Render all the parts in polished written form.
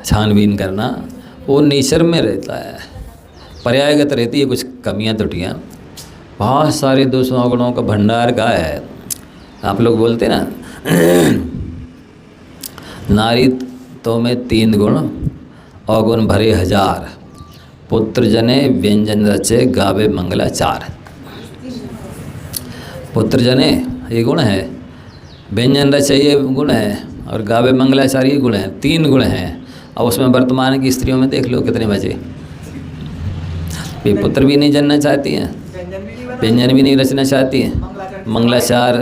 छानबीन करना, वो नेचर में रहता है, पर्यायगत रहती है। कुछ कमियां त्रुटियाँ, बहुत सारे दोषों गुणों का भंडार का है। आप लोग बोलते ना नारी तो में 3 गुण, अवगुण भरे 1000, पुत्र जने व्यंजन रचे गावे मंगलाचार। पुत्र जने ये गुण है, व्यंजन रचे ये गुण है, और गावे मंगलाचार ये गुण है। 3 गुण हैं। और उसमें वर्तमान की स्त्रियों में देख लो कितने बचे। वे पुत्र भी नहीं जानना चाहती हैं, व्यंजन भी नहीं रचना चाहती हैं, मंगलाचार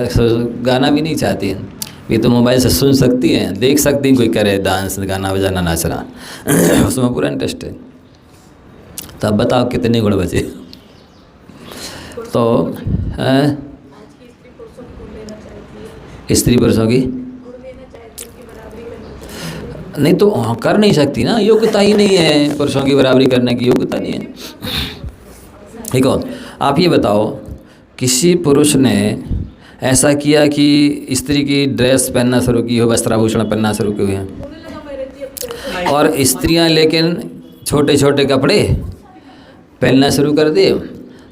गाना भी नहीं चाहती हैं। ये तो मोबाइल से सुन सकती हैं, देख सकती हैं, कोई करे डांस गाना बजाना नाचना उसमें पूरा इंटरेस्ट है। तो अब बताओ कितने गुण बचे। तो स्त्री पुरुषों की नहीं तो कर नहीं सकती ना, योग्यता ही नहीं है, पुरुषों की बराबरी करने की योग्यता नहीं है। ठीक हो, आप ये बताओ किसी पुरुष ने ऐसा किया कि स्त्री की ड्रेस पहनना शुरू की हो, वस्त्राभूषण पहनना शुरू किए हैं, और स्त्रियां लेकिन छोटे छोटे कपड़े पहनना शुरू कर दिए,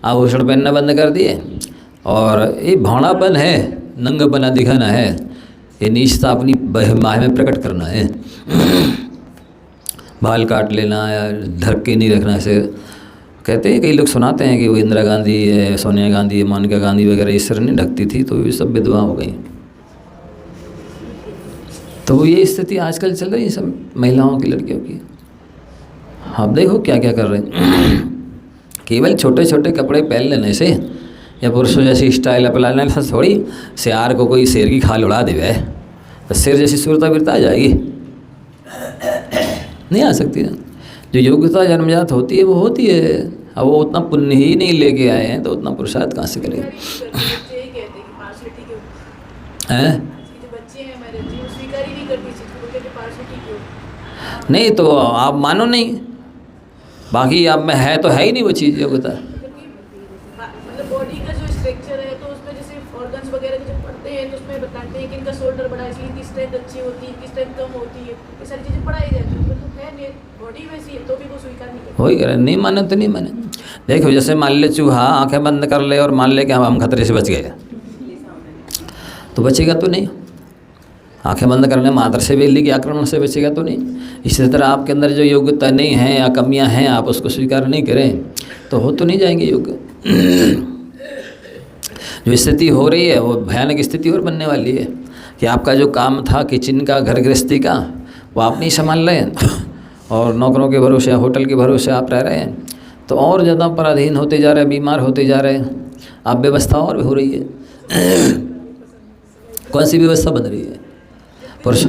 आभूषण पहनना बंद कर दिए, और ये भौणापन है, नंगपना दिखाना है, ये नीचता अपनी माह में प्रकट करना है। बाल काट लेना या ढक के नहीं रखना से कहते हैं, कई लोग सुनाते हैं कि वो इंदिरा गांधी है, सोनिया गांधी है, मोनिका गांधी वगैरह इस तरह नहीं ढकती थी तो ये सब विधवा हो गई। तो ये स्थिति आजकल चल रही है सब महिलाओं की, लड़कियों की। आप देखो क्या क्या कर रहे हैं। केवल छोटे छोटे कपड़े पहन लेने से या पुरुषों जैसी स्टाइल अपनाने से थोड़ी शेर को कोई शेर की खाल उड़ा देवे, तो शेर जैसी सूरता वीरता आ जाएगी, नहीं आ सकती है। जो योग्यता जन्मजात होती है वो होती है। अब वो उतना पुण्य ही नहीं लेके आए हैं तो उतना पुरुषार्थ कहाँ से करेंगे। नहीं तो आप मानो नहीं, बाकी आप में है तो है ही नहीं वो चीज़ योग्यता। मतलब बॉडी का जो स्ट्रक्चर है तो उसमें जैसे ऑर्गन्स वगैरह जब पढ़ते हैं तो उसमें बताते हैं कि इनका शोल्डर बड़ा है, इसलिए इनकी स्ट्रेंथ अच्छी होती है, इनकी स्ट्रेंथ कम होती है, ये सारी चीज़ें पढ़ाई जाती है। तो है बॉडी वैसी है तो भी वो स्वीकार नहीं करते। वही कह रहे, नहीं माने तो नहीं माने। देखो जैसे मान ले चूहा आंखें बंद कर ले और मान ले कि हम खतरे से बच गए, तो बचेगा तो नहीं। आंखें बंद करने मात्र से बिल्ली के आक्रमण से बचेगा तो नहीं। इसी तरह आपके अंदर जो योग्यता नहीं है या कमियां हैं, आप उसको स्वीकार नहीं करें तो हो तो नहीं जाएंगे योग्य। जो स्थिति हो रही है वो भयानक स्थिति और बनने वाली है कि आपका जो काम था किचन का, घर गृहस्थी का, वो आप नहीं संभाल रहे हैं और नौकरों के भरोसे, होटल के भरोसे आप रह रहे हैं, तो और ज़्यादा पराधीन होते जा रहे हैं, बीमार होते जा रहे हैं। आप व्यवस्था और भी हो रही है। कौन सी व्यवस्था बन रही है? पुरुष,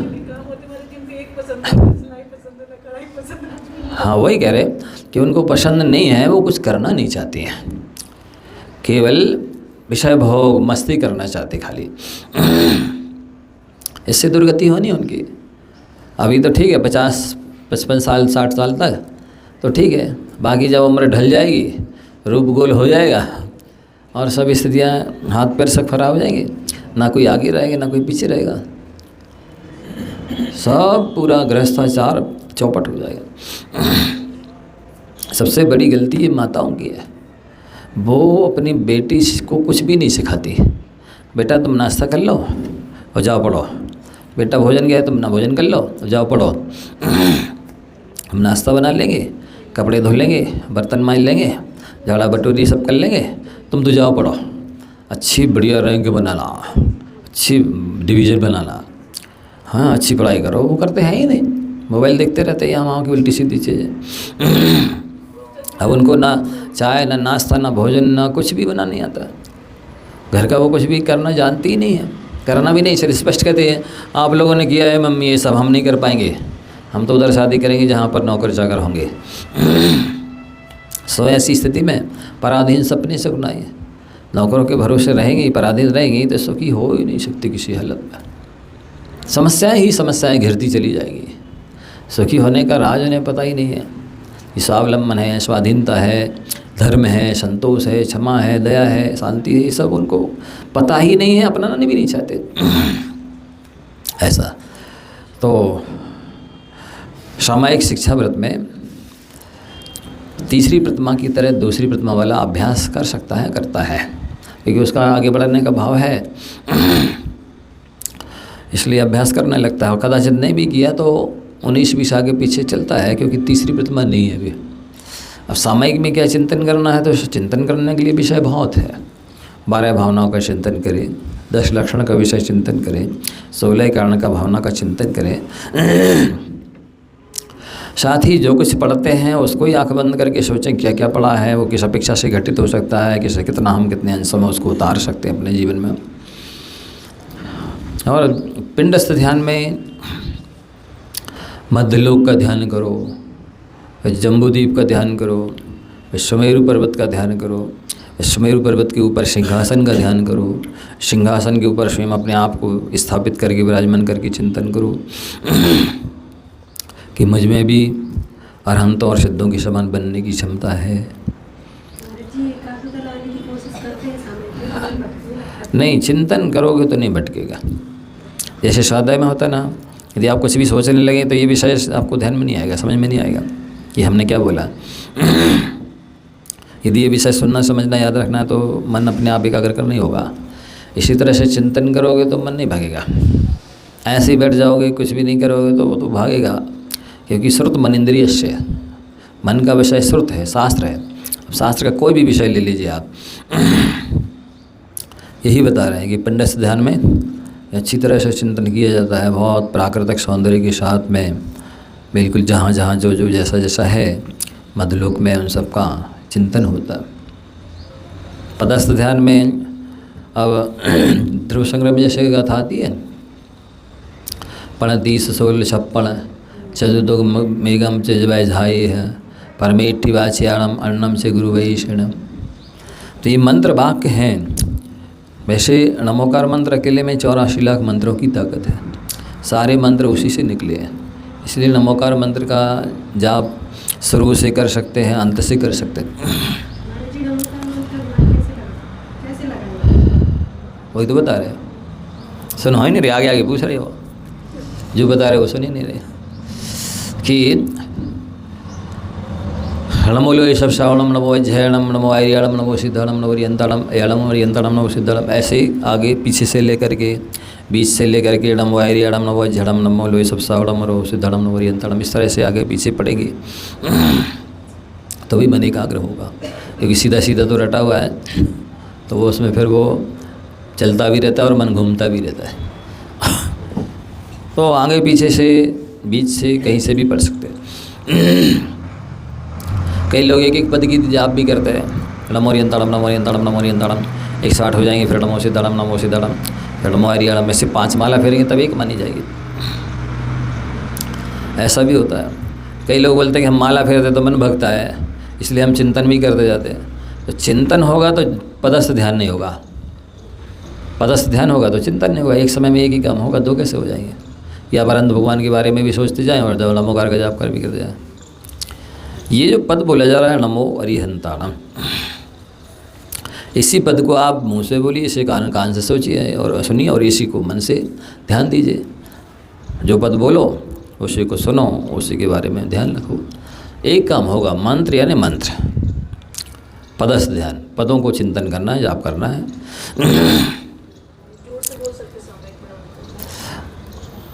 हाँ वही कह रहे कि उनको पसंद नहीं है, वो कुछ करना नहीं चाहती हैं, केवल विषय भोग मस्ती करना चाहते खाली। इससे दुर्गति होनी उनकी। अभी तो ठीक है 50-55 साल 60 साल तक तो ठीक है, बाकी जब उम्र ढल जाएगी, रूप गोल हो जाएगा और सब स्थितियाँ हाथ पैर सब खराब हो जाएंगे, ना कोई आगे रहेगा ना कोई पीछे रहेगा, सब पूरा गृहस्थाचार चौपट हो जाएगा। सबसे बड़ी गलती ये माताओं की है, वो अपनी बेटी को कुछ भी नहीं सिखाती। बेटा तुम नाश्ता कर लो और जाओ पढ़ो, बेटा भोजन गया तुम ना भोजन कर लो और जाओ पढ़ो। हम नाश्ता बना लेंगे, कपड़े धो लेंगे, बर्तन मांज लेंगे, झाड़ा बटोरी सब कर लेंगे, तुम तो जाओ पढ़ो, अच्छी बढ़िया रैंक बनाना, अच्छी डिवीज़न बनाना, हाँ अच्छी पढ़ाई करो। वो करते हैं ही नहीं, मोबाइल देखते रहते हैं, यहाँ वहाँ की उल्टी सीधी चीज़ें। अब उनको ना चाय ना नाश्ता ना भोजन ना कुछ भी बनाना नहीं आता, घर का वो कुछ भी करना जानती ही नहीं है, करना भी नहीं। सर स्पष्ट कहते हैं आप लोगों ने किया है मम्मी, ये सब हम नहीं कर पाएंगे, हम तो उधर शादी करेंगे जहाँ पर नौकर चाकर होंगे। सो ऐसी स्थिति में पराधीन सपने सपनाए, नौकरों के भरोसे रहेंगी, पराधीन रहेंगी तो सुखी हो ही नहीं सकती किसी हालत में। समस्याएं ही समस्याएं घिरती चली जाएगी, सुखी होने का राज उन्हें पता ही नहीं है। ये स्वावलंबन है, स्वाधीनता है, धर्म है, संतोष है, क्षमा है, दया है, शांति है, ये सब उनको पता ही नहीं है, अपनाना भी नहीं चाहते। ऐसा तो सामायिक शिक्षा व्रत में तीसरी प्रतिमा की तरह दूसरी प्रतिमा वाला अभ्यास कर सकता है, करता है, क्योंकि उसका आगे बढ़ने का भाव है, इसलिए अभ्यास करने लगता है। और कदाचित नहीं भी किया तो 19-20 आगे पीछे चलता है, क्योंकि तीसरी प्रतिमा नहीं है अभी। अब सामायिक में क्या चिंतन करना है, तो चिंतन करने के लिए विषय बहुत है। 12 भावनाओं का चिंतन करें, 10 लक्षण का विषय चिंतन करें, 16 कारण का भावना का चिंतन करें। साथ ही जो कुछ पढ़ते हैं उसको ही आंख बंद करके सोचें क्या क्या पढ़ा है, वो किस अपेक्षा से घटित हो सकता है, किसे कितना हम कितने अंशों में उसको उतार सकते हैं अपने जीवन में। और पिंडस्थ ध्यान में मध्यलोक का ध्यान करो, जम्बूद्वीप का ध्यान करो, सुमेरु पर्वत का ध्यान करो, सुमेरु पर्वत के ऊपर सिंहासन का ध्यान करो, सिंहासन के ऊपर स्वयं अपने आप को स्थापित करके विराजमान करके चिंतन करो कि मुझ में भी अरहंतों और सिद्धों के समान बनने की क्षमता है। नहीं, चिंतन करोगे तो नहीं भटकेगा। जैसे स्वाध्याय में होता ना, यदि आप कुछ भी सोचने लगे तो ये विषय आपको ध्यान में नहीं आएगा, समझ में नहीं आएगा कि हमने क्या बोला। यदि ये विषय सुनना, समझना, याद रखना है तो मन अपने आप एकाग्र कर नहीं होगा। इसी तरह से चिंतन करोगे तो मन नहीं भागेगा। ऐसे ही बैठ जाओगे, कुछ भी नहीं करोगे तो वो तो भागेगा, क्योंकि श्रुत मन इंद्रिय से, मन का विषय श्रुत है, शास्त्र है। अब शास्त्र का कोई भी विषय ले लीजिए आप, यही बता रहे हैं कि पिंडस्थ ध्यान में अच्छी तरह से चिंतन किया जाता है, बहुत प्राकृतिक सौंदर्य के साथ में, बिल्कुल जहाँ जहाँ जो जो जैसा जैसा है मध्यलोक में उन सब का चिंतन होता है। पदस्थ ध्यान में अब ध्रुव संग्रह में जैसे गाथा आती है, 35 16 56 चतुर्दुग मेघम चजवाय झाई है परमेठी वाच्याणम अन्नम से गुरु वैषणम। तो ये मंत्र वाक्य हैं। वैसे नमोकार मंत्र अकेले में 84 लाख मंत्रों की ताकत है, सारे मंत्र उसी से निकले हैं। इसलिए नमोकार मंत्र का जाप शुरू से कर सकते हैं, अंत से कर सकते हैं। वही तो बता रहे, सुनो ही नहीं रहे, आगे आगे पूछ रहे हो, जो बता रहे वो सुन ही नहीं रहे कि नमो लो सब श्रावणम नमो जयणम नमो आर्याणम नमो सिद्धणम नमो रियंताणम एणम रियंताणम नमो सिद्धणम, ऐसे आगे पीछे से लेकर के बीच से लेकर के नमो आर्याणम नमो झड़म नमो लो सब श्रावणम नमो सिद्धणम नमो रियंताणम, इस तरह से आगे पीछे पढ़ेंगे तो भी मन एकाग्र होगा। क्योंकि सीधा सीधा तो रटा हुआ है, तो वो उसमें फिर वो चलता भी रहता है और मन घूमता भी रहता है। तो आगे पीछे से बीच से कहीं से भी पढ़ सकते हैं। कई लोग एक एक पद की जाप भी करते हैं, नमो रियंताणम नमो रियंताणम नमो रियंताणम, 160 हो जाएंगे, फिर नमो सिद्धणम, फिर नमो आर्याणम, में से 5 माला फेरेंगे तब एक मानी जाएगी। ऐसा भी होता है। कई लोग बोलते हैं कि हम माला फेरते तो मन भगता है, इसलिए हम चिंतन भी करते जाते हैं। तो चिंतन होगा तो पदस्थ ध्यान नहीं होगा, पदस्थ ध्यान होगा तो चिंतन नहीं होगा। एक समय में एक ही काम होगा, 2 कैसे हो जाएंगे? या परंत भगवान के बारे में भी सोचते जाएं और जब नमोकार का जाप कर भी करते जाएं। ये जो पद बोला जा रहा है नमो अरिहंताणम, इसी पद को आप मुंह से बोलिए, इसे कान से सोचिए और सुनिए, और इसी को मन से ध्यान दीजिए। जो पद बोलो उसी को सुनो, उसी के बारे में ध्यान रखो। एक काम होगा, मंत्र यानी मंत्र, पदस्थ ध्यान, पदों को चिंतन करना है, जाप करना है।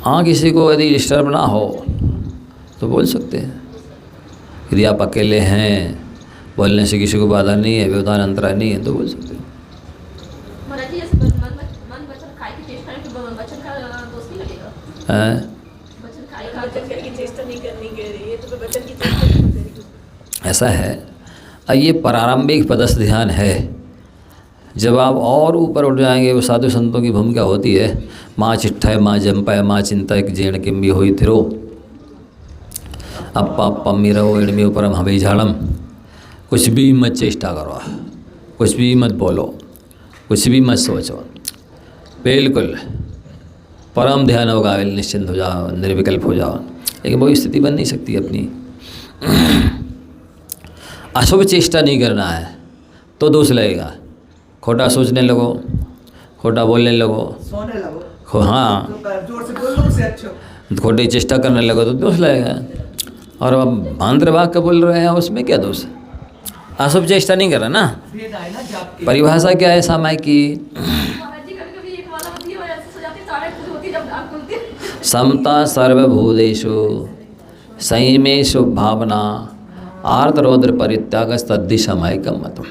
हाँ, किसी को यदि डिस्टर्ब ना हो तो बोल सकते हैं। यदि आप अकेले हैं, बोलने से किसी को बाधा नहीं है, व्यवधान अंतराय नहीं है, तो बोल सकते हैं। ऐसा है, ये प्रारंभिक पदस्थ ध्यान है। जब आप और ऊपर उठ जाएंगे, वो साधु संतों की भूमिका होती है, माँ चिट्ठय माँ जंपाय माँ चिंता जेण किम भी होई थिरो अप्पा पम्मीरो एड़मी परम हवे झाड़म। कुछ भी मत चेष्टा करो, कुछ भी मत बोलो, कुछ भी मत सोचो, बिल्कुल परम ध्यान होगा, निश्चिंत हो जाओ, निर्विकल्प हो जाओ। लेकिन वो स्थिति बन नहीं सकती अपनी। अशुभ चेष्टा नहीं करना है तो दोष लगेगा। खोटा सोचने लगो, खोटा बोलने लगो, सोने लगो, हाँ, जोर से बोलो, उससे अच्छा। खोटी चेष्टा करने लगो तो दोष लगेगा। और अब आंध्रवाक का बोल रहे हैं, उसमें क्या दोष है? अशुभ चेष्टा नहीं कर रहा ना। भेद आए ना जाप के। परिभाषा क्या है सामायिक की? महाराज जी कभी-कभी एक माला होती है और ऐसे सजाते हैं, साढ़े कुछ होती है जब आँख खुलती है। समता सर्वभूतेषु संयमेषु भावना आर्द्रौद्र परित्याग तद्धि सामायिकम मतम।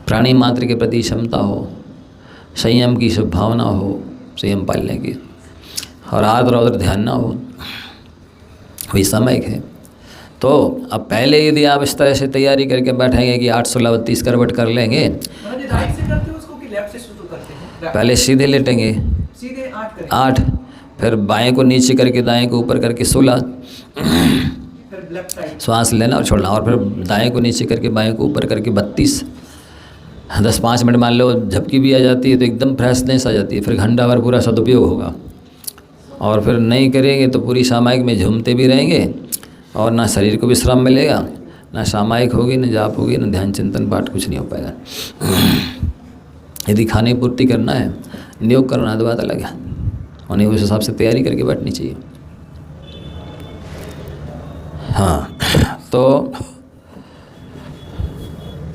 प्राणी मात्र के प्रति क्षमता हो, संयम की शुभ भावना हो, संयम पालने की, और आर्द्रौद्र ध्यान ना हो, वही सामायिक है। तो अब पहले यदि आप इस तरह से तैयारी करके बैठेंगे कि 8 16 32 करवट कर लेंगे, महाराज जी राइट से करते हो उसको कि लेफ्ट से शुरू करते हैं? पहले सीधे लेटेंगे सीधे 8 करें, 8, फिर बाएं को नीचे करके दाएं को ऊपर करके 16, फिर लेफ्ट साइड श्वास लेना और छोड़ना, और फिर दाएं को नीचे करके बाएं को ऊपर करके 32। 10-5 मिनट मान लो झपकी भी आ जाती है तो एकदम फ्रेशनेस आ जाती है, फिर घंटा भर पूरा सदुपयोग होगा। और फिर नहीं करेंगे तो पूरी सामायिक में झूमते भी रहेंगे और ना शरीर को विश्राम मिलेगा, ना सामायिक होगी, ना जाप होगी, ना ध्यान चिंतन पाठ, कुछ नहीं हो पाएगा। यदि खाने की पूर्ति करना है, नियोग करना है तो बात अलग है, उन्हें उस हिसाब से तैयारी करके बैठनी चाहिए। हाँ, तो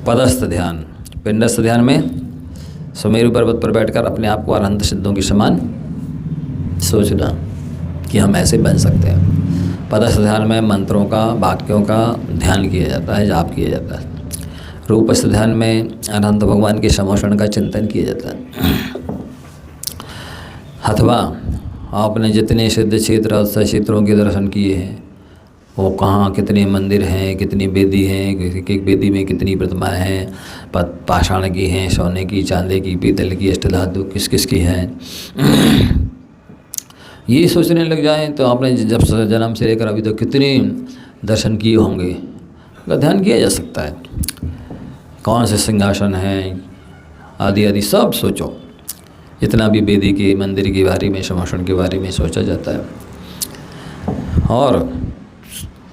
पदस्थ ध्यान, पिंडस्थ ध्यान में सुमेरु पर्वत पर बैठकर अपने आप को अरहंत सिद्धों के समान सोचना कि हम ऐसे बन सकते हैं। पदस्थ ध्यान में मंत्रों का, वाक्यों का ध्यान किया जाता है, जाप किया जाता है। रूपस्थ ध्यान में अनंत भगवान के समोषण का चिंतन किया जाता है। अथवा आपने जितने सिद्ध क्षेत्र अवस्था क्षेत्रों के दर्शन किए हैं, वो कहाँ कितने मंदिर हैं, कितनी वेदी हैं, एक वेदी में कितनी प्रतिमाएं हैं, पाषाण की हैं, सोने की, चांदी की, पीतल की, अष्टधातु किस किस की हैं, ये सोचने लग जाएं तो आपने जब जन्म से लेकर अभी तक कितने दर्शन किए होंगे का ध्यान किया जा सकता है। कौन से सिंहासन हैं आदि आदि सब सोचो। जितना भी वेदी के, मंदिर के बारे में, समोषण के बारे में सोचा जाता है। और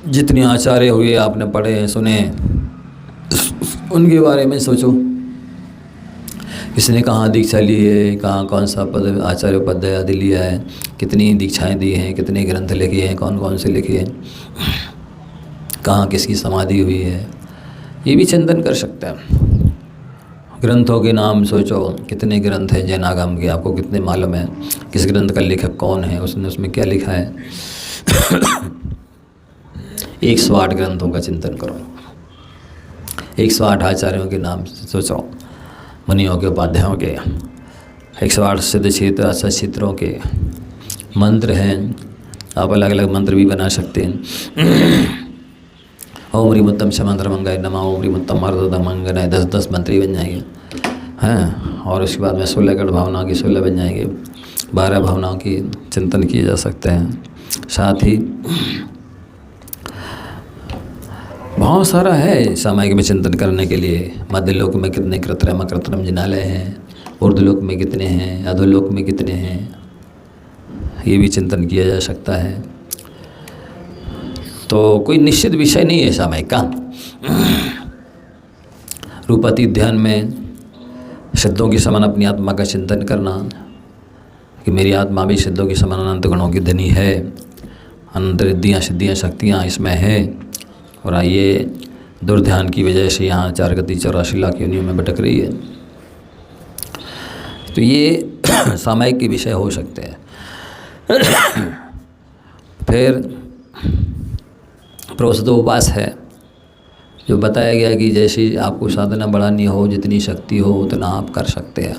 जितने आचार्य हुए आपने पढ़े हैं, सुने, उनके बारे में सोचो। किसने कहाँ दीक्षा ली है, कहाँ कौन सा पद, आचार्य पद आदि लिया है, कितनी दीक्षाएं दी हैं, कितने ग्रंथ लिखे हैं, कौन कौन से लिखे हैं, कहाँ किसकी समाधि हुई है, ये भी चिंतन कर सकते हैं। ग्रंथों के नाम सोचो, कितने ग्रंथ हैं जैन आगम के, आपको कितने मालूम है, किस ग्रंथ का लेखक कौन है, उसने उसमें क्या लिखा है। 108 ग्रंथों का चिंतन करो, 108 आचार्यों के नाम सोचो, मुनियों के, उपाध्यायों के, 108 सिद्ध क्षेत्र, अष्ट क्षेत्रों के मंत्र हैं। आप अलग अलग मंत्र भी बना सकते हैं। ओम ह्रीं उत्तम शमंत्रमंगाय नमः, ओम ह्रीं उत्तम मर्दोदमंगनाय, 10 मंत्र ही बन जाएंगे हैं। और उसके बाद में 16 गढ़ भावनाओं की 16 बन जाएंगे, 12 भावनाओं की चिंतन किए जा सकते हैं। साथ ही बहुत सारा है सामायिक में चिंतन करने के लिए। मध्य लोक में कितने कृत्रिम जिनालय हैं, ऊर्ध्वलोक में कितने हैं, अधोलोक में कितने हैं, ये भी चिंतन किया जा सकता है। तो कोई निश्चित विषय नहीं है सामायिक का। रूपातीत ध्यान में सिद्धों के समान अपनी आत्मा का चिंतन करना कि मेरी आत्मा भी सिद्धों के समान अनंत गुणों की धनी है, अनंत रिद्धियाँ सिद्धियाँ शक्तियाँ इसमें है, और ये दुर्ध्यान की वजह से यहाँ 4 गति 84 लाख योनियों में भटक रही है। तो ये सामायिक के विषय हो सकते हैं। फिर प्रोषदोपास है, जो बताया गया कि जैसी आपको साधना बढ़ानी हो, जितनी शक्ति हो उतना आप कर सकते हैं।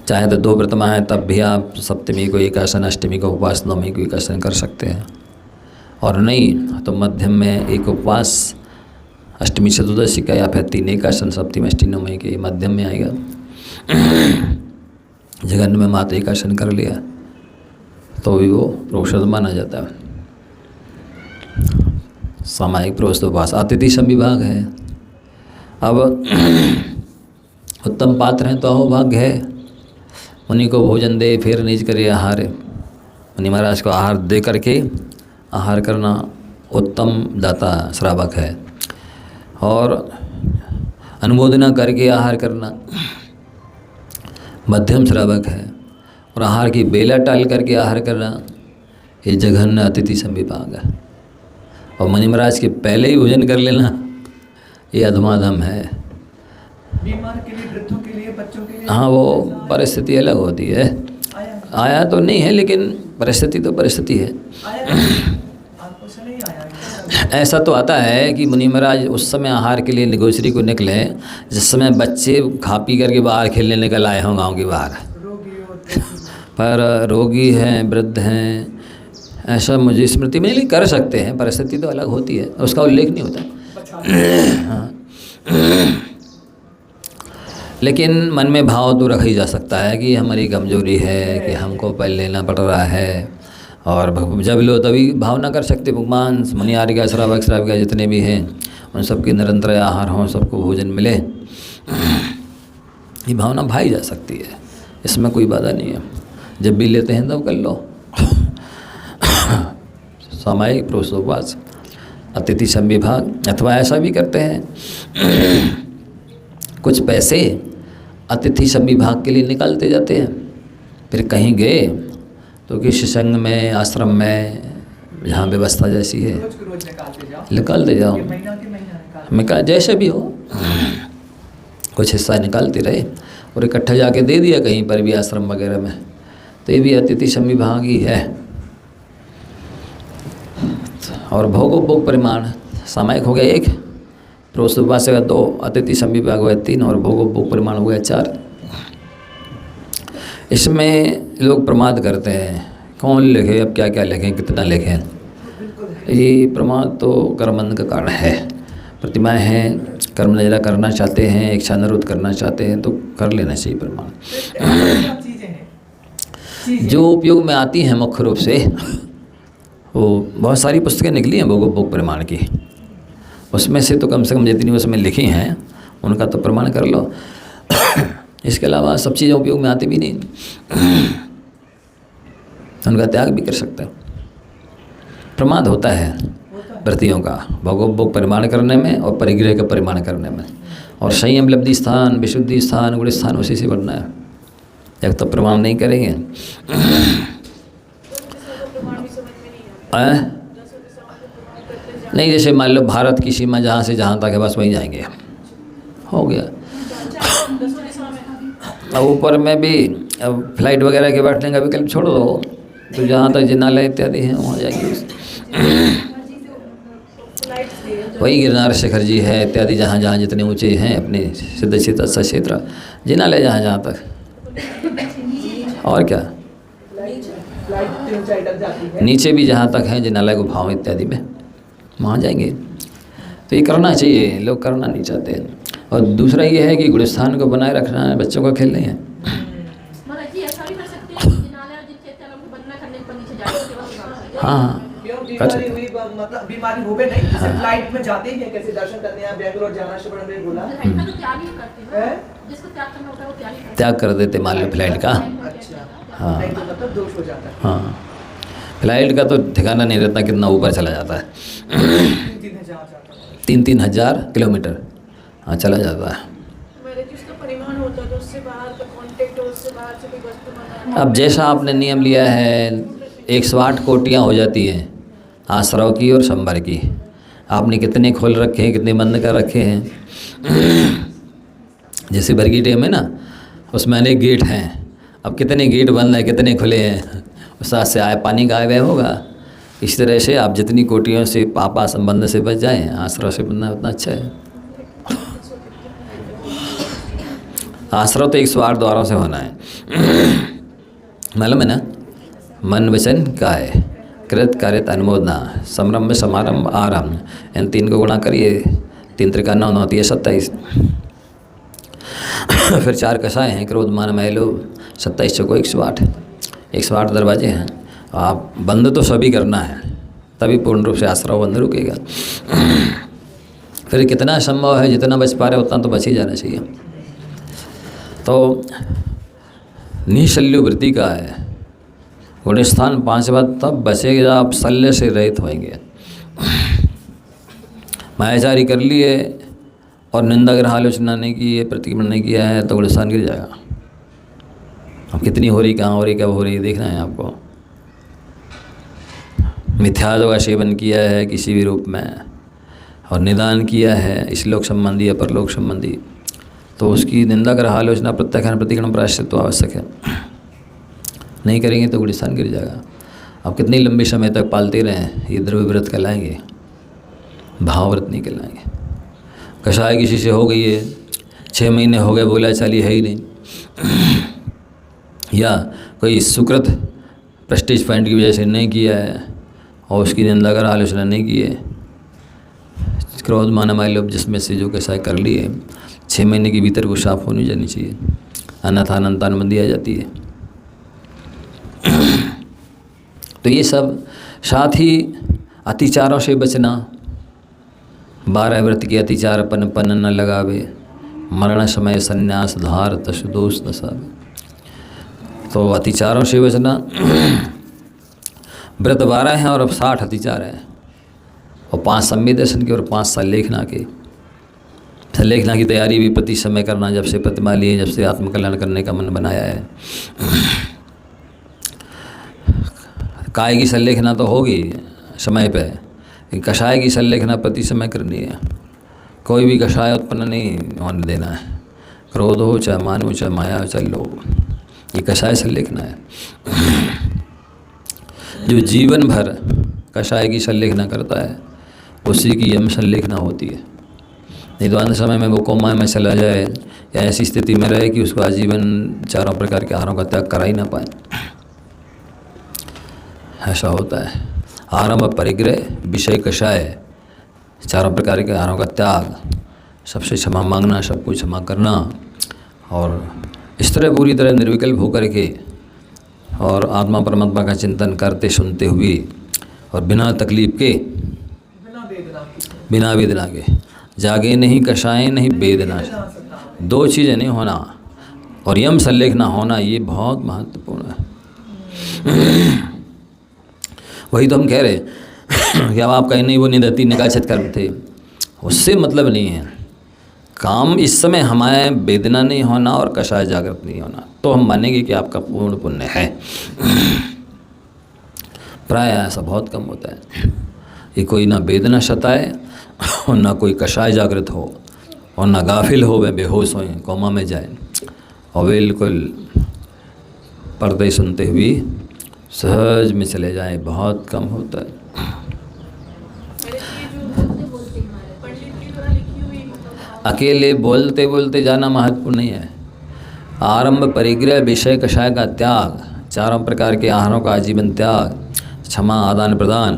चाहे तो 2 प्रतिमाएं, तब भी आप सप्तमी को एक आसन, अष्टमी को उपवास, नवमी को एक आसन कर सकते हैं। और नहीं तो मध्यम में एक उपवास, अष्टमी चतुर्दशी का, या फिर 3 एक आसन, सप्तमी अष्टमी नवमी के मध्यम में आएगा। जघन्य में मात्र एक आसन कर लिया तो भी वो प्रोषद माना जाता है। सामायिक प्रोषदोपास। अतिथि संविभाग है। अब उत्तम पात्र हैं तो अहोभाग्य है, उन्हीं को भोजन दे, फिर निज करे आहार। मुनि महाराज को आहार दे करके आहार करना उत्तम दाता श्रावक है, और अनुमोदना करके आहार करना मध्यम श्रावक है, और आहार की बेला टाल करके आहार करना ये जघन्य अतिथि संविभाग है। और मुनि महाराज के पहले ही भोजन कर लेना ये अधमाधम है। बीमार के लिए, वृद्धों के लिए, बच्चों के लिए। हाँ, वो परिस्थिति अलग होती है। आया तो नहीं है, लेकिन परिस्थिति तो परिस्थिति है। आपको से नहीं आया? ऐसा तो आता है कि मुनि महाराज उस समय आहार के लिए निगोचरी को निकले जिस समय बच्चे खा पी करके बाहर खेलने निकल आए हों गाँव के बाहर, रोगी होते पर रोगी हैं, वृद्ध हैं, ऐसा मुझे स्मृति में नहीं, कर सकते हैं। परिस्थिति तो अलग होती है, उसका उल्लेख नहीं होता। हाँ, लेकिन मन में भाव तो रखा ही जा सकता है कि हमारी कमजोरी है, कि हमको पहले लेना पड़ रहा है। और जब लो तभी भावना कर सकते, भगवान मुनि आर्य श्रावक श्राविका जितने भी हैं उन सबके निरंतर आहार हों, सबको भोजन मिले, ये भावना भाई जा सकती है, इसमें कोई बाधा नहीं है। जब भी लेते हैं तब कर लो। सामायिक प्रोत्सोपवास, अतिथि संविभाग, अथवा ऐसा भी करते हैं कुछ पैसे अतिथि संविभाग के लिए निकालते जाते हैं। फिर कहीं गए तो किसी संघ में, आश्रम में, जहाँ व्यवस्था जैसी है, रोज निकालते जाओ, महीना के महीना निकाल, जैसे भी हो कुछ हिस्सा निकालते रहे और इकट्ठा जाके दे दिया कहीं पर भी, आश्रम वगैरह में, तो ये भी अतिथि संविभाग ही है। और भोगोपभोग परिमाण सामायिक हो गया 1, प्रोत्सोपवास का 2, अतिथि संविभाग हो गया 3 और भोगोपभोग परिमाण हो गया 4। इसमें लोग प्रमाद करते हैं, कौन लिखे, अब क्या क्या लिखें, कितना लिखें। ये प्रमाद तो कर्मबंध का कारण है। प्रतिमाएँ हैं, कर्म नजरा करना चाहते हैं, इच्छा निरोध करना चाहते हैं तो कर लेना चाहिए प्रमाण। जो उपयोग में आती हैं मुख्य रूप से, वो बहुत सारी पुस्तकें निकली हैं भोगोपभोग प्रमाण की, उसमें से तो कम से कम जितनी उसमें लिखी हैं उनका तो प्रमाण कर लो। इसके अलावा सब चीज़ें उपयोग में आती भी नहीं, उनका त्याग भी कर सकते हो। प्रमाद होता है व्रतियों का भोगोपभोग परिमाण करने में और परिग्रह का परिमाण करने में, और संयम लब्धि स्थान, विशुद्धि स्थान, गुण स्थान उसी से बढ़ना है। जब तक प्रमाण नहीं करेंगे नहीं, जैसे मान लो भारत की सीमा जहाँ से जहाँ तक है बस वहीं जाएंगे, हो गया। अब ऊपर में भी अब फ्लाइट वगैरह के बैठने का विकल्प छोड़ दो, तो जहाँ तक जिनालय इत्यादि हैं वहाँ जाएंगे। वही गिरनार शिखर जी है इत्यादि, जहाँ जहाँ जितने ऊँचे हैं अपने सिद्ध क्षेत्र क्षेत्र, जिनालय जहाँ जहाँ तक, और क्या नीचे भी जहाँ तक हैं जिनालय गुफाओं इत्यादि में, वहाँ जाएंगे। तो ये करना चाहिए, लोग करना नहीं चाहते हैं। और दूसरा ये है कि गुणस्थान को बनाए रखना है, बच्चों का खेल नहीं है। हाँ, बीमारी हुई, मतलब बीमारी हो नहीं, जैसे फ्लाइट में जाते ही हैं, कैसे दर्शन करने हैं, बैंगलोर जाना शुभ ने बोला त्याग कर देते मान लो फ्लाइट का। हाँ नहीं तो मतलब दोष हो जाता है। हाँ, फ्लाइट का तो ठिकाना नहीं रहता कितना ऊपर चला जाता है। 3-3 हज़ार किलोमीटर हाँ चला जाता है। अब जैसा आपने नियम लिया है 108 कोटियाँ हो जाती हैं आश्रव की और संबर की। आपने कितने खोल रखे हैं, कितने बंद कर रखे हैं। जैसे बरगी डैम है ना, उसमें अनेक गेट हैं। अब कितने गेट बंद हैं, कितने खुले हैं, उस साथ से आए पानी का व्यय होगा। इस तरह से आप जितनी कोटियों से पापा संबंध से बच जाएं, आश्रव से बनना उतना अच्छा है। आश्रव तो 108 द्वारों से होना है, मालूम है ना। मन वचन काया, कृत कार्यत अनुमोदना, समरम्भ समारंभ आरंभ, इन 3 को गुणा करिए, 3 त्रिका 9 9 होती है 27। फिर 4 कषाय हैं, क्रोध मान मैल लोभ, 27 चौको 108, 108 दरवाजे हैं। आप बंद तो सभी करना है, तभी पूर्ण रूप से आश्रव बंद रुकेगा। फिर कितना संभव है, जितना बच पा रहे उतना तो बच ही जाना चाहिए। तो निशल्य वृत्ति का है, गुणस्थान 5 बार तब बचेगा जब आप शल्य से रहित होंगे। मायाचारी कर लिए और निंदा ग्रह आलोचना नहीं की है, प्रतिक्रमण नहीं किया है, तो गुणस्थान गिर जाएगा। अब कितनी हो रही, कहाँ हो रही, कब हो रही देखना है आपको। मिथ्यात्व का सेवन किया है किसी भी रूप में और निदान किया है इसलोक संबंधी या परलोक संबंधी, तो उसकी निंदा कर आलोचना प्रत्याख्यान प्रतिगण प्रायश्चित तो आवश्यक है। नहीं करेंगे तो गुलिस्तान गिर जाएगा। अब कितनी लंबे समय तक पालते रहें, ये द्रव्य व्रत कहलाएंगे, भाव व्रत नहीं कहलाएंगे। कषाय किसी से हो गई है, 6 महीने हो गए, बोला चाली है ही नहीं, या कोई सुकृत प्रेस्टीज पॉइंट की वजह से नहीं किया है और उसकी निंदा कर आलोचना नहीं की है, क्रोध मान माय लोभ जिसमें से जो कषाय कर लिए 6 महीने के भीतर वो साफ होनी जानी चाहिए, अन्यथा अनंतानुबंधी आ जाती है। तो ये सब, साथ ही अतिचारों से बचना, 12 व्रत के अतिचार पन न लगावे, मरण समय संन्यास धार तस दोष दसावे। तो अतिचारों से बचना, व्रत 12 हैं और अब 60 अतिचार हैं, और 5 सम्यक दर्शन के और 5 संलेखना के। संलेखना की तैयारी भी प्रति समय करना, जब से प्रतिमा लिए, जब से आत्मकल्याण करने का मन बनाया है। काय की संलेखना तो होगी समय पे, लेकिन कषाय की संलेखना प्रति समय करनी है। कोई भी कषाय उत्पन्न नहीं होने देना है, क्रोध हो चाहे मान हो चाहे माया हो चाहे लोभ, ये कषाय संलेखना है। जो जीवन भर कषाय की संलेखना करता है उसी की यम संलेखना होती है। नहीं तो अंत समय में वो कोमा में चला जाए या ऐसी स्थिति में रहे कि उसको आजीवन चारों प्रकार के आहारों का त्याग करा ही ना पाए, ऐसा होता है। आरंभ परिग्रह विषय कषाय, चारों प्रकार के आहारों का त्याग, सबसे क्षमा मांगना, सबको क्षमा करना, और इस तरह पूरी तरह निर्विकल्प होकर के और आत्मा परमात्मा का चिंतन करते सुनते हुए और बिना तकलीफ के, बिना वेदना के, जागे नहीं कषाय नहीं वेदना, 2 चीज़ें नहीं होना, और यम संलेखना होना, ये बहुत महत्वपूर्ण है। वही तो हम कह रहे कि अब आप कहीं नहीं, वो निदति निकाचित कर्म थे, उससे मतलब नहीं है। काम इस समय हमारे वेदना नहीं होना और कषाय जागृत नहीं होना, तो हम मानेंगे कि आपका पूर्ण पुण्य है। प्राय ऐसा बहुत कम होता है कि कोई ना वेदना सताए और ना कोई कषाय जागृत हो और ना गाफिल हो, वे बेहोश हो, कोमा में जाए, और बिल्कुल पर्दे सुनते हुए सहज में चले जाए, बहुत कम होता है। अकेले बोलते बोलते जाना महत्वपूर्ण नहीं है। आरंभ परिग्रह विषय कषाय का त्याग, चारों प्रकार के आहारों का आजीवन त्याग, क्षमा आदान प्रदान,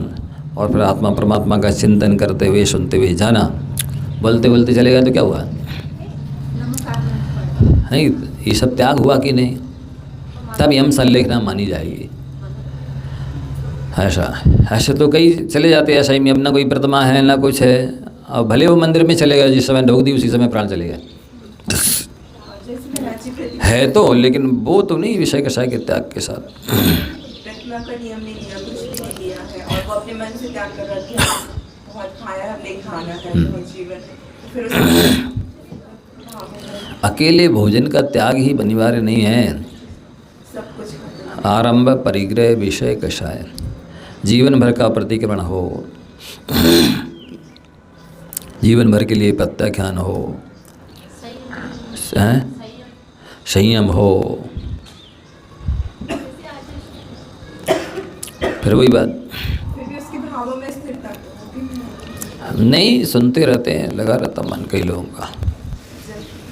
और फिर आत्मा परमात्मा का चिंतन करते हुए सुनते हुए जाना। बोलते बोलते चले गए तो क्या हुआ? नहीं, ये सब त्याग हुआ कि नहीं? तब यम संलेखना मानी जाएगी। ऐसे तो कई चले जाते हैं ऐसा ही में, अब ना कोई प्रतिमा है ना कुछ है, अब भले वो मंदिर में चले गए, जिस समय ढोक दी उसी समय प्राण चले गए है तो, लेकिन वो तो नहीं विषय कषाय के त्याग के साथ। प्रतिमा का नियम नहीं लिया, कुछ नहीं किया है, और वो अपने मन से त्याग कर रहा है, बहुत खाया है, नहीं खाना है, बहुत जीवन है, फिर अकेले भोजन का त्याग ही अनिवार्य नहीं है। सब कुछ आरंभ परिग्रह विषय कषाय, जीवन भर का प्रतिक्रमण हो, जीवन भर के लिए प्रत्याख्यान हो, संयम हो, फिर वही बात फिर भी उसके भावों में स्थिरता नहीं, सुनते रहते हैं, लगा रहता मन कई लोगों का।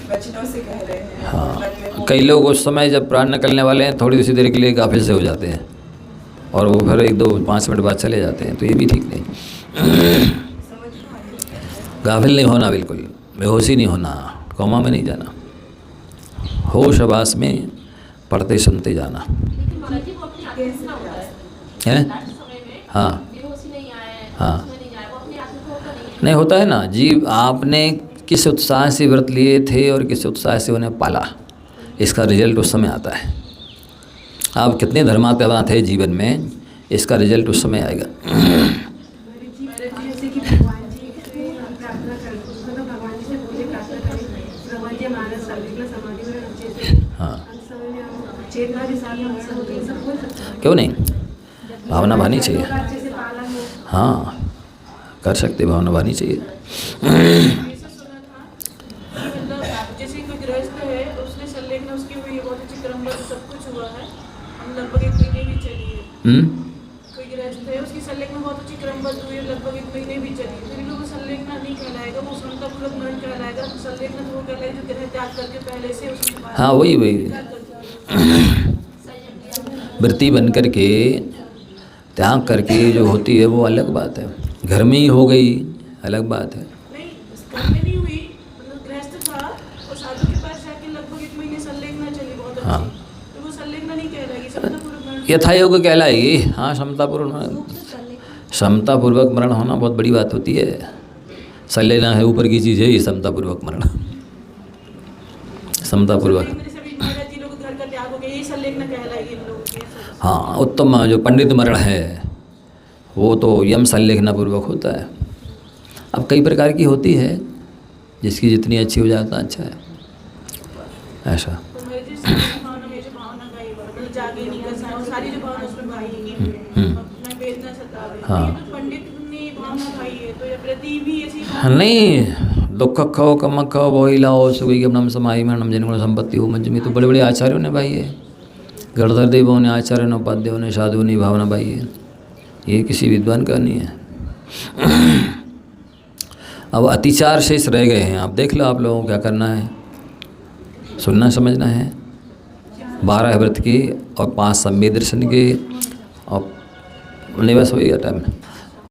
वचनों से कह रहे हैं। हाँ, कई लोग उस समय जब प्राण निकलने वाले हैं थोड़ी सी देर के लिए गाफिल से हो जाते हैं और वो फिर 1-2-5 मिनट बाद चले जाते हैं, तो ये भी ठीक नहीं। गाफिल नहीं होना, बिल्कुल बेहोशी नहीं होना, कोमा में नहीं जाना, होश आभास में पढ़ते सुनते जाना है। हाँ हाँ, नहीं होता है ना जी, आपने किस उत्साह से व्रत लिए थे और किस उत्साह से उन्हें पाला, इसका रिजल्ट उस समय आता है। आप कितने धर्मात्मा थे जीवन में, इसका रिजल्ट उस समय आएगा। हाँ, क्यों नहीं, भावना भानी चाहिए। हाँ कर सकते, भावना बढ़नी चाहिए। ऐसा सुना था कि मतलब जैसे कोई गृहस्थ है उसने संलेखना उसकी हुई है बहुत अच्छी क्रमबद्ध सब कुछ हुआ है, हम लगभग 1 महीने भी चली है। कोई गृहस्थ है उसकी संलेखना बहुत अच्छी क्रमबद्ध हुई है, लगभग 1 महीने भी चली, फिर भी वो संलेखना नहीं कहलाएगा, वो समतापूर्वक मरण कहलाएगा। संलेखना तो वो कहलाएगा जो ग्रह त्याग करके पहले से उसने हाँ वही वृत्ति बन करके त्याग करके जो होती है वो अलग बात है, घर में ही हो गई अलग बात है। नहीं घर में नहीं हुई, मतलब गृहस्थ था और साधु के पास जाके लगभग 1 महीने संलेखना चली बहुत अच्छी, हाँ। तो वो संलेखना नहीं कहलाएगी, समतापूर्वक मरण। यथा योग कहलाएगी। हाँ समतापूर्वक मरण होना बहुत बड़ी बात होती है। संलेखना है ऊपर की चीज़ है ये समतापूर्वक मरण, समतापूर्वक। मेरे सभी महाराज जी लोग घर का त्याग हो गया, ये संलेखना कहलाएगी इन लोगों की। हाँ उत्तम जो पंडित मरण है वो तो यम संलेखना पूर्वक होता है। अब कई प्रकार की होती है, जिसकी जितनी अच्छी हो जाता अच्छा है ऐसा। तो मेरे जो भावना में जो भावना का ही मतलब जागे नहीं कर सकता, और सारी जो भावना उसमें भाई अपना वेदना सतावे, हाँ। ये तो पंडित ने भावना भाई है, तो ये प्रति भी ऐसी नहीं दुख खो कम खो बोई लाओ सुखी के नम समाई मरणम जन गुण संपत्ति हो मंजमी, तो बड़े बड़े आचार्यों ने भाई है, गणधर देवों ने, आचार्यों ने, उपाध्यायों ने, साधुओं ने भावना भाई है, ये किसी विद्वान का नहीं है। अब अतिचार शेष रह गए हैं, आप देख लो आप लोगों को क्या करना है, सुनना समझना है। 12 व्रत के और 5 संवेद दर्शन के और निवास हो गया टाइम।